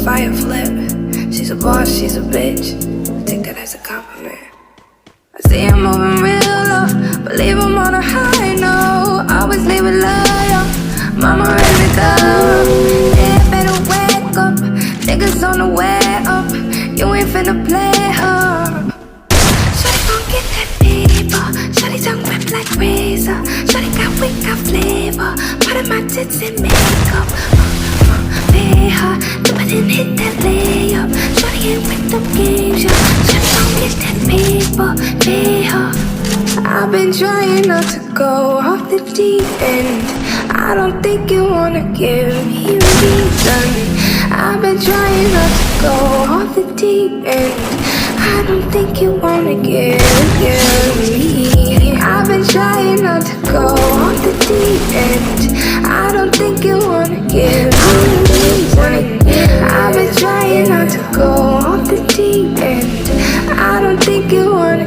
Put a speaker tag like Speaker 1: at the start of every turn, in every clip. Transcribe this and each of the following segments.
Speaker 1: fire flip. She's a boss, she's a bitch. Take that as a compliment. I see I'm moving real low, but leave him on a high note. Always leave it loyal. Mama raised me thorough. Yeah, better wake up. Niggas on the way up. You ain't finna play her. Shawty gon' get that paper. Shawty tongue whip like razor. Shawty got wit, got flavor. Part of my tits and makeup. Pay her, do it and hit that layup. Shawty ain't with them games, yeah. Shawty gon' get that paper. Pay her. I've been trying not to go off the deep end. I don't think you wanna give me a reason. I've been trying not to go off the deep end. I don't think you wanna give me. I've been trying not to go off the deep end. I don't think you wanna give me. I've been trying not to go off the deep end. I don't think you wanna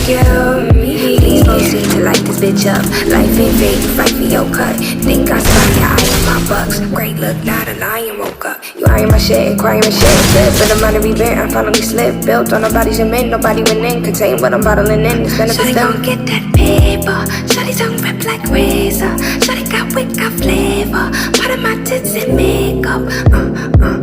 Speaker 1: give me. These folks seem to light this bitch up. Life ain't fake, you fight for your cut. Think I spy your eye on my bucks. Great look, not a lion woke up. You eyeing my shit, crying my shit. Flip, but I'm out of revent, I finally slipped. Built on nobody's cement, nobody went in. Contain what I'm bottling in, it's benefits Shawty gon' get that paper. Shawty tongue rip like razor. Shawty got wit, got flavor. Part of my tits and makeup.